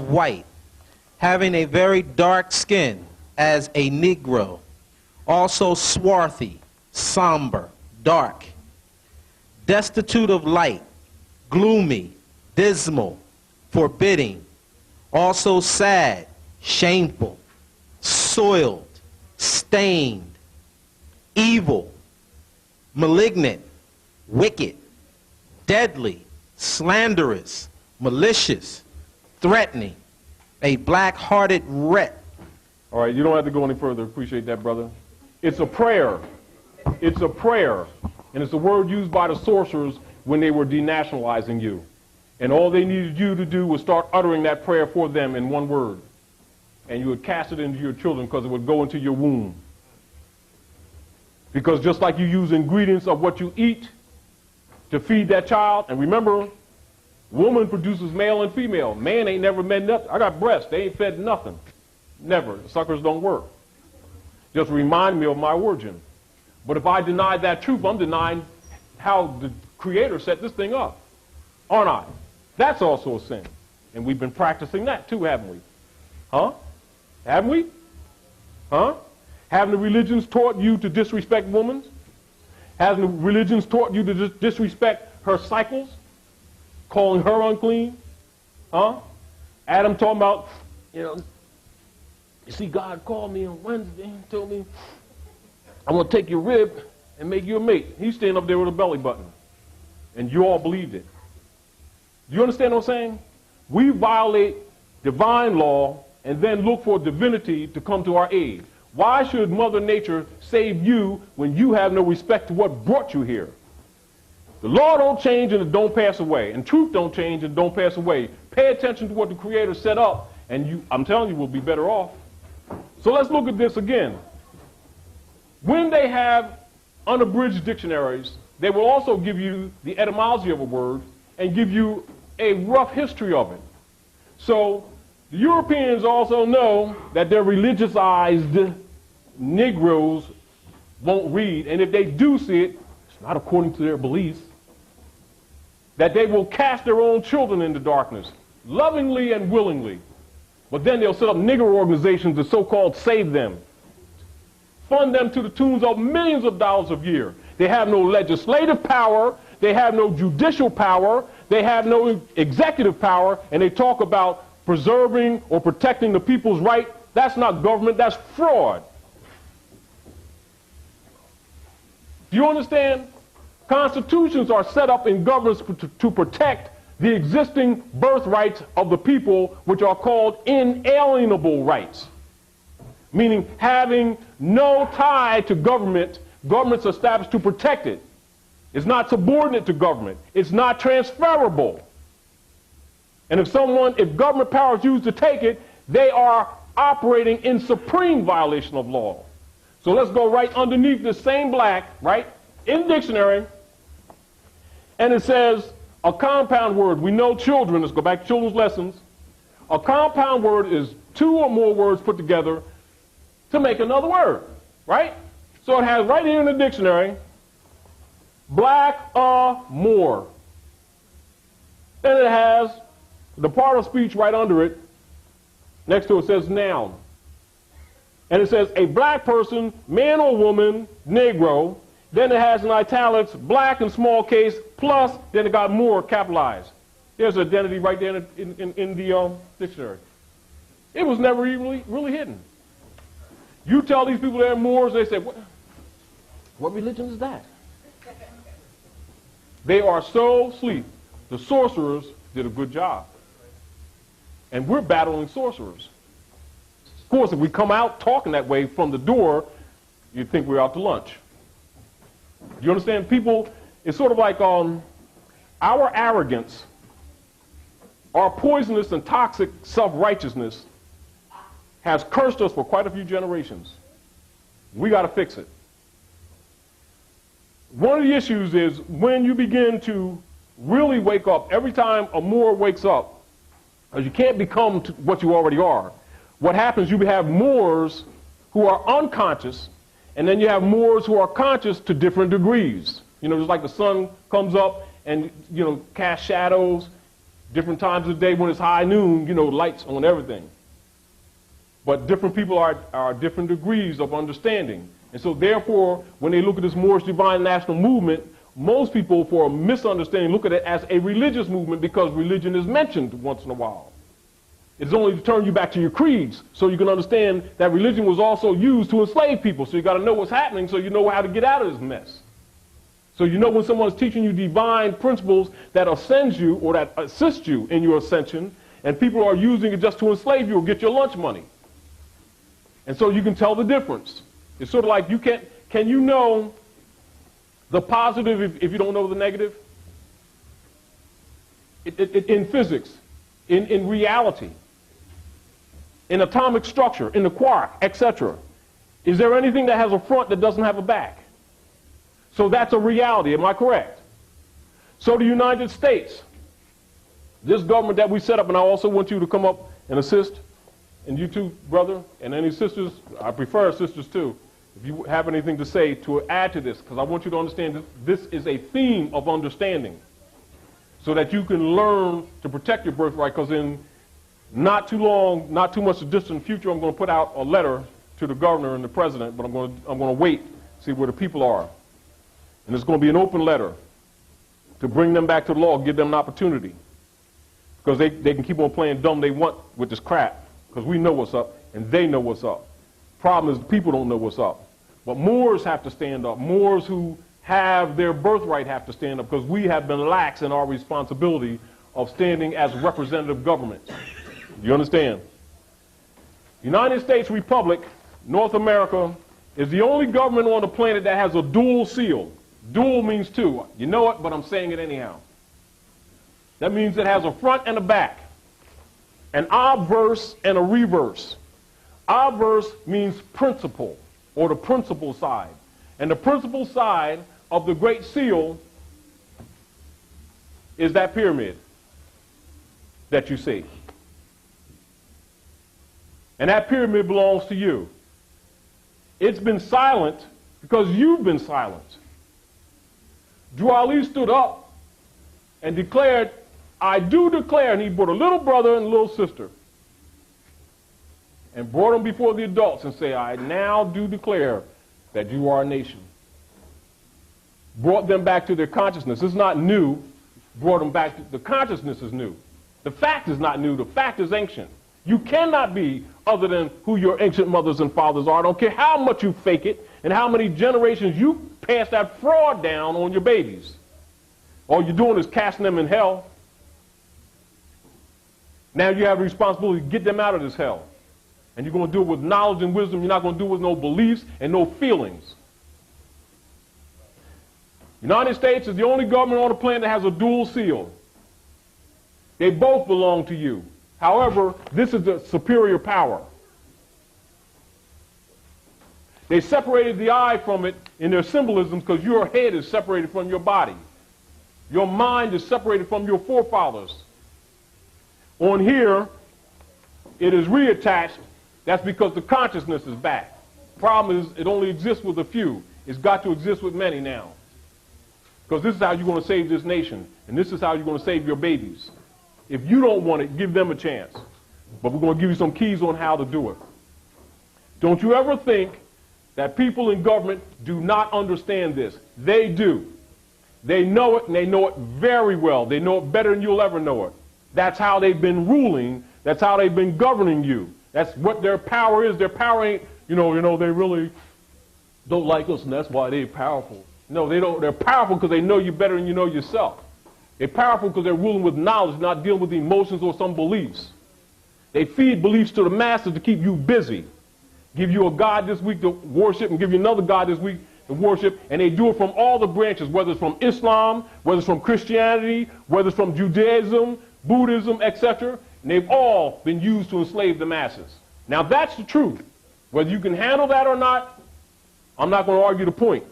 white, having a very dark skin as a Negro, also swarthy, somber, dark, destitute of light, gloomy, dismal, forbidding, also sad, shameful, soiled, stained, evil, malignant, wicked, deadly, slanderous, malicious, threatening, a black-hearted wretch. All right, you don't have to go any further. Appreciate that, brother. It's a prayer. It's a prayer. And it's a word used by the sorcerers when they were denationalizing you. And all they needed you to do was start uttering that prayer for them in one word. And you would cast it into your children because it would go into your womb. Because just like you use ingredients of what you eat to feed that child, and remember, woman produces male and female. Man ain't never met nothing. I got breasts. They ain't fed nothing. Never. The suckers don't work. Just remind me of my origin. But if I deny that truth, I'm denying how the Creator set this thing up. Aren't I? That's also a sin. And we've been practicing that too, haven't we? Huh? Haven't we? Huh? Haven't the religions taught you to disrespect women? Hasn't the religions taught you to disrespect her cycles? Calling her unclean? Huh? Adam talking about, you see, God called me on Wednesday and told me, I'm going to take your rib and make you a mate. He's standing up there with a belly button. And you all believed it. Do you understand what I'm saying? We violate divine law and then look for divinity to come to our aid. Why should Mother Nature save you when you have no respect to what brought you here? The law don't change and it don't pass away. And truth don't change and don't pass away. Pay attention to what the Creator set up and I'm telling you, we'll be better off. So let's look at this again. When they have unabridged dictionaries, they will also give you the etymology of a word and give you a rough history of it. So the Europeans also know that their religiousized Negroes won't read, and if they do see it, it's not according to their beliefs, that they will cast their own children into darkness, lovingly and willingly. But then they'll set up nigger organizations to so-called save them, fund them to the tunes of millions of dollars a year. They have no legislative power, they have no judicial power, they have no executive power, and they talk about preserving or protecting the people's right. That's not government, that's fraud. Do you understand? Constitutions are set up in governments to protect the existing birthrights of the people, which are called inalienable rights, meaning having no tie to government. Government's established to protect it. It's not subordinate to government. It's not transferable. And if government power is used to take it, they are operating in supreme violation of law. So let's go right underneath the same black, right, in the dictionary, and it says a compound word. We know children, let's go back to children's lessons. A compound word is two or more words put together to make another word, right? So it has right here in the dictionary, more. Then it has the part of speech right under it. Next to it says noun. And it says a black person, man or woman, Negro. Then it has in italics, black in small case, plus, then it got more capitalized. There's identity right there in the dictionary. It was never even really hidden. You tell these people they're Moors, they say, what religion is that? They are so asleep. The sorcerers did a good job. And we're battling sorcerers. Of course, if we come out talking that way from the door, you'd think we're out to lunch. You understand? People, it's sort of like our arrogance, our poisonous and toxic self-righteousness has cursed us for quite a few generations. We got to fix it. One of the issues is when you begin to really wake up, every time a Moor wakes up, because you can't become what you already are, what happens, you have Moors who are unconscious, and then you have Moors who are conscious to different degrees. You know, just like the sun comes up and, casts shadows, Different times of the day when it's high noon, lights on everything. But different people are different degrees of understanding. And so therefore, when they look at this Moorish Divine National Movement, most people, for a misunderstanding, look at it as a religious movement because religion is mentioned once in a while. It's only to turn you back to your creeds so you can understand that religion was also used to enslave people. So you got to know what's happening so you know how to get out of this mess. So you know when someone's teaching you divine principles that ascends you or that assist you in your ascension, and people are using it just to enslave you or get your lunch money. And so you can tell the difference. It's sort of like can you know the positive if you don't know the negative? In physics, in reality, in atomic structure, in the quark, etc. Is there anything that has a front that doesn't have a back? So that's a reality, am I correct? So the United States, this government that we set up, and I also want you to come up and assist, and you too, brother, and any sisters, I prefer sisters too, if you have anything to say to add to this, because I want you to understand that this is a theme of understanding, so that you can learn to protect your birthright, because in not too long, not too much distant future, I'm going to put out a letter to the governor and the president, but I'm going to wait, see where the people are. And it's going to be an open letter to bring them back to the law, give them an opportunity. Because they can keep on playing dumb they want with this crap, because we know what's up, and they know what's up. Problem is, people don't know what's up. But Moors have to stand up. Moors who have their birthright have to stand up, because we have been lax in our responsibility of standing as representative governments. You understand? United States Republic, North America, is the only government on the planet that has a dual seal. Dual means two. You know it, but I'm saying it anyhow. That means it has a front and a back, an obverse and a reverse. Obverse means principle, or the principal side. And the principal side of the Great Seal is that pyramid that you see. And that pyramid belongs to you. It's been silent because you've been silent. Drew Ali stood up and declared, I do declare, and he brought a little brother and a little sister and brought them before the adults and say, I now do declare that you are a nation. Brought them back to their consciousness. It's not new. Brought them back to the consciousness is new. The fact is not new. The fact is ancient. You cannot be other than who your ancient mothers and fathers are. I don't care how much you fake it and how many generations you pass that fraud down on your babies. All you're doing is casting them in hell. Now you have a responsibility to get them out of this hell. And you're going to do it with knowledge and wisdom. You're not going to do it with no beliefs and no feelings. United States is the only government on the planet that has a dual seal. They both belong to you. However, this is the superior power. They separated the eye from it in their symbolism because your head is separated from your body. Your mind is separated from your forefathers. On here, it is reattached. That's because the consciousness is back. Problem is, it only exists with a few. It's got to exist with many now. Because this is how you're going to save this nation. And this is how you're going to save your babies. If you don't want it, give them a chance. But we're going to give you some keys on how to do it. Don't you ever think that people in government do not understand this. They do. They know it, and they know it very well. They know it better than you'll ever know it. That's how they've been ruling. That's how they've been governing you. That's what their power is. Their power ain't, they really don't like us, and that's why they're powerful. No, they don't. They're powerful because they know you better than you know yourself. They're powerful because they're ruling with knowledge, not dealing with emotions or some beliefs. They feed beliefs to the masses to keep you busy. Give you a God this week to worship and give you another God this week to worship, and they do it from all the branches, whether it's from Islam, whether it's from Christianity, whether it's from Judaism, Buddhism, etc. And they've all been used to enslave the masses. Now that's the truth. Whether you can handle that or not, I'm not going to argue the point.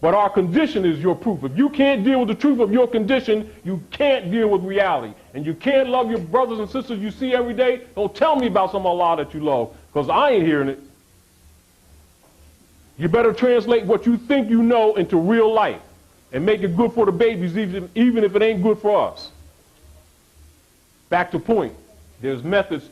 But our condition is your proof. If you can't deal with the truth of your condition, you can't deal with reality. And you can't love your brothers and sisters you see every day. Don't tell me about some Allah that you love, because I ain't hearing it. You better translate what you think you know into real life and make it good for the babies, even if it ain't good for us. Back to point. There's methods